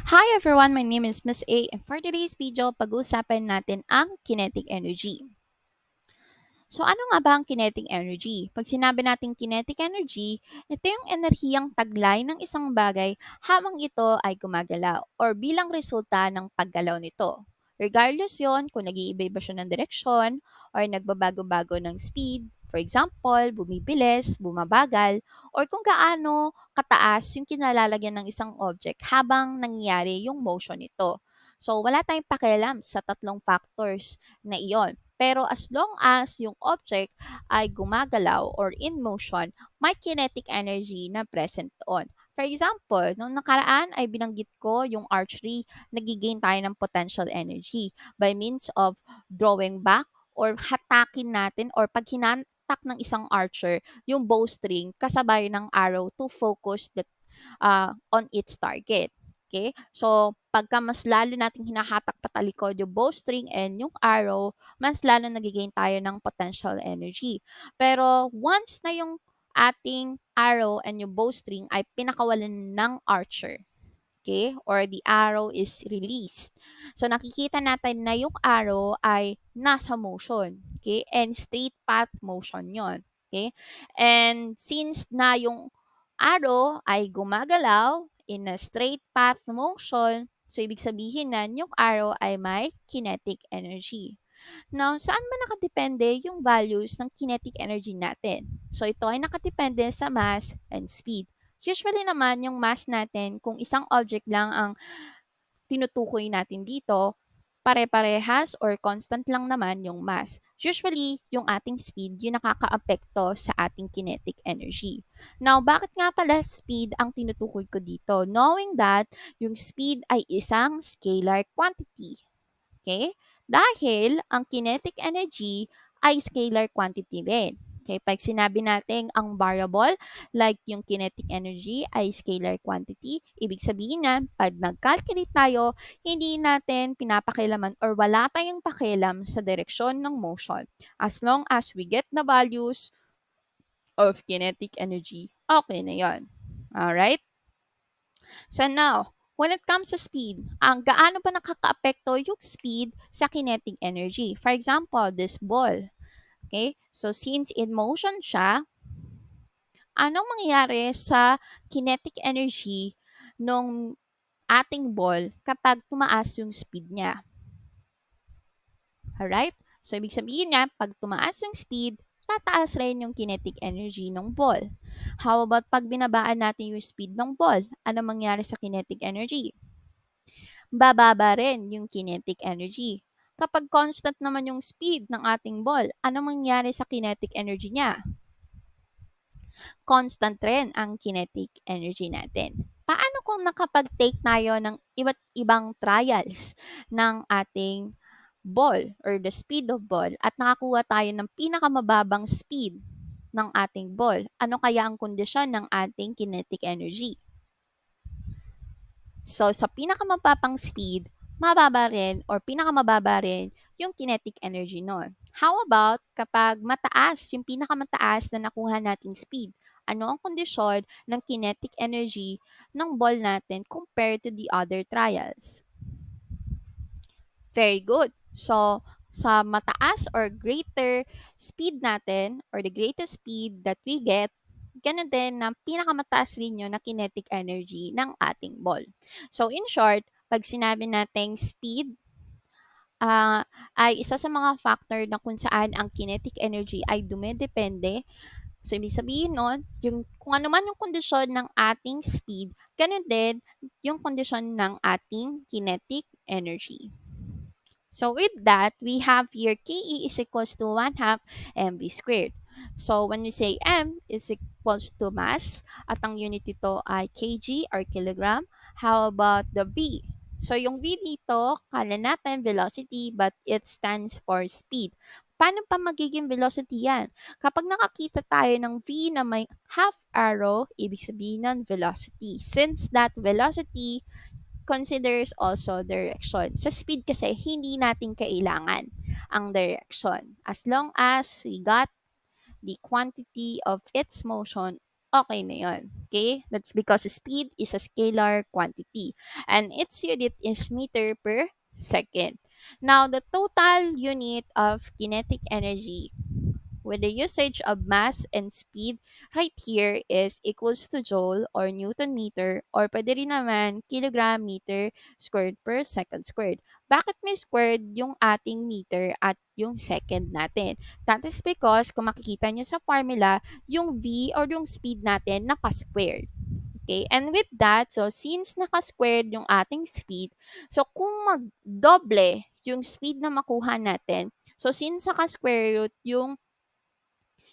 Hi everyone, my name is Miss A and for today's video, pag-uusapan natin ang kinetic energy. So ano nga ba ang kinetic energy? Pag sinabi nating kinetic energy, ito yung enerhiyang taglay ng isang bagay habang ito ay gumagalaw or bilang resulta ng paggalaw nito. Regardless yon kung nag-iiba-iba siya ng direksyon or nagbabago-bago ng speed, for example, bumibilis, bumabagal, or kung gaano kataas yung kinalalagyan ng isang object habang nangyayari yung motion nito. So, wala tayong pakialam sa tatlong factors na iyon. Pero as long as yung object ay gumagalaw or in motion, may kinetic energy na present doon. For example, nung nakaraan ay binanggit ko yung archery, nagigain tayo ng potential energy by means of drawing back or hatakin natin or pag hinatak ng isang archer yung bowstring kasabay ng arrow to focus on its target. Okay? So, pagka mas lalo nating hinahatak patalikod yung bowstring and yung arrow, mas lalo nagigain tayo ng potential energy. Pero once na yung ating arrow and yung bowstring ay pinakawalan ng archer, okay, or the arrow is released. So, nakikita natin na yung arrow ay nasa motion, okay, and straight path motion yon, okay. And since na yung arrow ay gumagalaw in a straight path motion, so ibig sabihin na yung arrow ay may kinetic energy. Now, saan ba nakadepende yung values ng kinetic energy natin? So, ito ay nakadepende sa mass and speed. Usually naman, yung mass natin, kung isang object lang ang tinutukoy natin dito, pare-parehas or constant lang naman yung mass. Usually, yung ating speed, yung nakakaapekto sa ating kinetic energy. Now, bakit nga pala speed ang tinutukoy ko dito? Knowing that yung speed ay isang scalar quantity. Okay? Dahil ang kinetic energy ay scalar quantity rin. Okay, pag sinabi natin ang variable, like yung kinetic energy ay scalar quantity, ibig sabihin na pag nag-calculate tayo, hindi natin pinapakilaman or wala tayong pakialam sa direksyon ng motion. As long as we get the values of kinetic energy, okay na yon. Alright? So now, when it comes to speed, ang gaano ba nakakaapekto yung speed sa kinetic energy? For example, this ball. Okay? So since in motion siya, anong mangyayari sa kinetic energy nung ating ball kapag tumaas yung speed niya? Alright? So ibig sabihin niya, pag tumaas yung speed, tataas rin yung kinetic energy ng ball. How about pag binabaan natin yung speed ng ball? Ano mangyari sa kinetic energy? Bababa rin yung kinetic energy. Kapag constant naman yung speed ng ating ball, ano mangyayari sa kinetic energy niya? Constant rin ang kinetic energy natin. Paano kung nakapag-take tayo ng iba't ibang trials ng ating ball or the speed of ball at nakakuha tayo ng pinakamababang speed ng ating ball? Ano kaya ang kondisyon ng ating kinetic energy? So, sa pinakamababang speed, mababa rin or pinakamababa rin yung kinetic energy nun. How about kapag mataas, yung pinakamataas na nakuha nating speed? Ano ang kondisyon ng kinetic energy ng ball natin compared to the other trials? Very good. So, sa mataas or greater speed natin or the greatest speed that we get, ganun din na pinakamataas rin yun na kinetic energy ng ating ball. So, in short, pag sinabi nating speed, ah, ay isa sa mga factor na kung saan ang kinetic energy ay dumedepende. So, ibig sabihin nun, yung, kung ano man yung kondisyon ng ating speed, ganun din yung kondisyon ng ating kinetic energy. So with that, we have here KE is equals to 1 half mv squared. So when we say m is equals to mass, at ang unit ito ay kg or kilogram, how about the v? So yung v dito, kala natin velocity but it stands for speed. Paano pa magiging velocity yan? Kapag nakakita tayo ng v na may half arrow, ibig sabihin ng velocity. Since that velocity considers also direction. Sa speed kasi, hindi natin kailangan ang direction. As long as we got the quantity of its motion okay na yun. Okay? That's because speed is a scalar quantity and its unit is meter per second. Now, the total unit of kinetic energy with the usage of mass and speed right here is equals to joule or newton meter or pwede rin naman kilogram meter squared per second squared. Bakit may squared yung ating meter at yung second natin? That is because kung makikita nyo sa formula, yung v or yung speed natin naka-squared. Okay? And with that, so since naka-squared yung ating speed, so kung mag-doble yung speed na makuha natin, so since naka-square root yung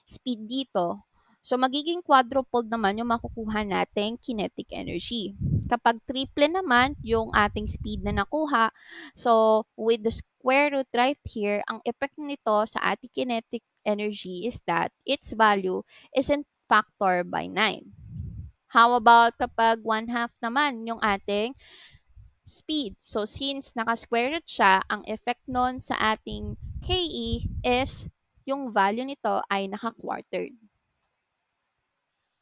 speed dito. So, magiging quadrupled naman yung makukuha nating kinetic energy. Kapag triple naman yung ating speed na nakuha, so with the square root right here, ang effect nito sa ating kinetic energy is that its value isn't factor by 9. How about kapag 1/2 naman yung ating speed? So, since naka-square root siya, ang effect nun sa ating KE is yung value nito ay naka-quartered.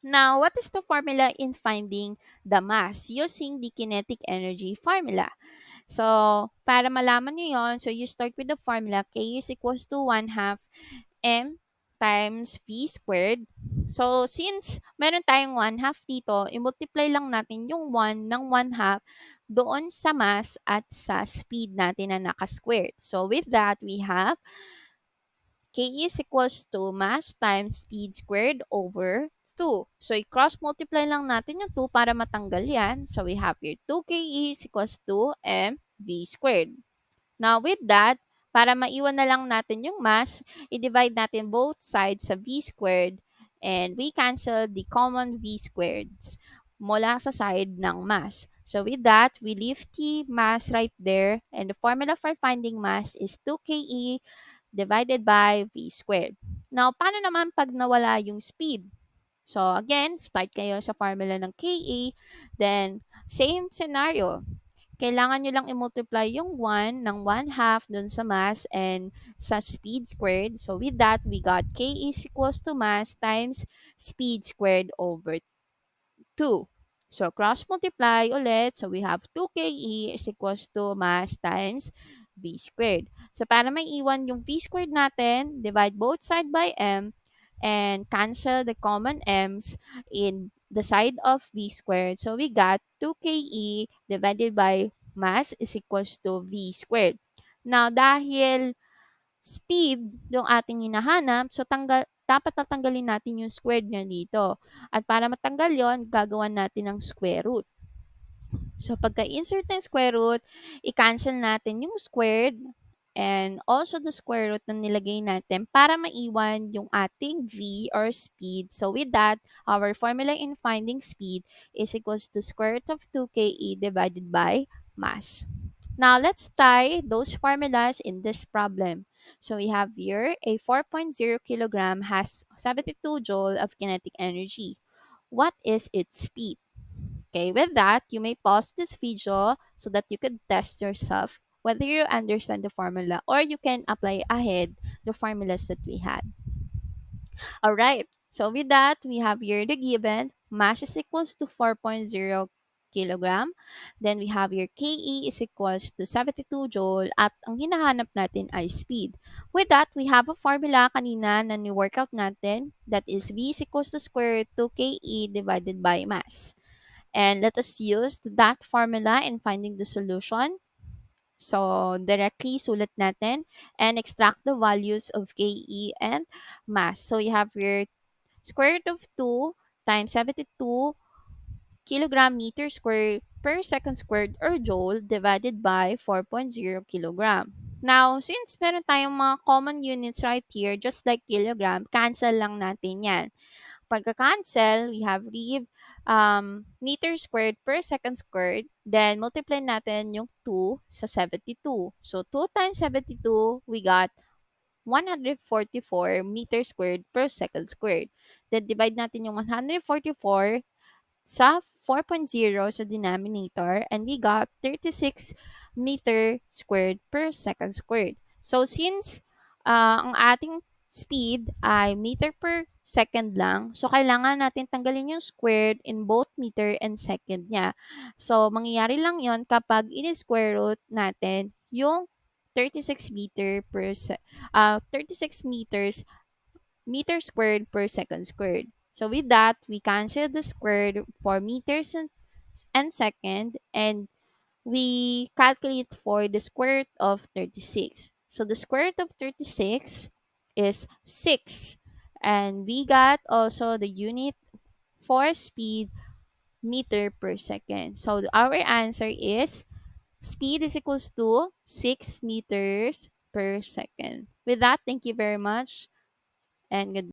Now, what is the formula in finding the mass using the kinetic energy formula? So, para malaman nyo yon, so you start with the formula K is equals to 1/2 m times v squared. So, since meron tayong 1/2 dito, i-multiply lang natin yung 1 ng 1/2 doon sa mass at sa speed natin na naka-squared. So, with that, we have K is equals to mass times speed squared over 2. So, i-cross multiply lang natin yung 2 para matanggal yan. So, we have here 2K is equals to mv squared. Now, with that, para maiwan na lang natin yung mass, i-divide natin both sides sa v squared and we cancel the common v squareds mula sa side ng mass. So, with that, we leave the mass right there and the formula for finding mass is 2ke divided by v squared. Now, paano naman pag nawala yung speed? So, again, start kayo sa formula ng Ke, then same scenario. Kailangan nyo lang i-multiply yung 1 ng 1/2 dun sa mass and sa speed squared. So, with that, we got K is equals to mass times speed squared over 2. So, cross multiply ulit. So, we have 2Ke is equals to mass times V squared. So, para maiwan yung V squared natin, divide both side by M and cancel the common M's in the side of V squared. So, we got 2Ke divided by mass is equals to V squared. Now, dahil speed yung ating hinahanap, so dapat tatanggalin natin yung squared niya dito. At para matanggal yon, gagawan natin ng square root. So, pagka-insert ng square root, i-cancel natin yung squared and also the square root na nilagay natin para maiwan yung ating v or speed. So, with that, our formula in finding speed is equals to square root of 2ke divided by mass. Now, let's tie those formulas in this problem. So, we have here a 4.0 kilogram has 72 joule of kinetic energy. What is its speed? Okay, with that, you may pause this video so that you could test yourself whether you understand the formula or you can apply ahead the formulas that we had. All right. So with that, we have here the given mass is equals to 4.0 kilogram. Then we have here Ke is equals to 72 joule at ang hinahanap natin ay speed. With that, we have a formula kanina na ni-workout natin that is V is equals to square root 2 Ke divided by mass. And let us use that formula in finding the solution. So, directly sulat natin and extract the values of Ke and mass. So, you have here square root of 2 times 72 kilogram meter square per second squared or joule divided by 4.0 kilogram. Now, since meron tayong mga common units right here, just like kilogram, cancel lang natin yan. Pagka-cancel, we have leave meter squared per second squared. Then, multiply natin yung 2 sa 72. So, 2 times 72, we got 144 meter squared per second squared. Then, divide natin yung 144 sa 4.0 sa denominator and we got 36 meter squared per second squared. So, since ang ating speed ay meter per second lang. So, kailangan natin tanggalin yung squared in both meter and second niya. So, mangyayari lang yon kapag in-square root natin yung 36 meter 36 meters meter squared per second squared. So, with that, we cancel the squared for meters and second, and we calculate for the square root of 36. So the square root of 36 is 6. And we got also the unit for speed, meter per second. So our answer is speed is equals to 6 meters per second. With that, thank you very much and good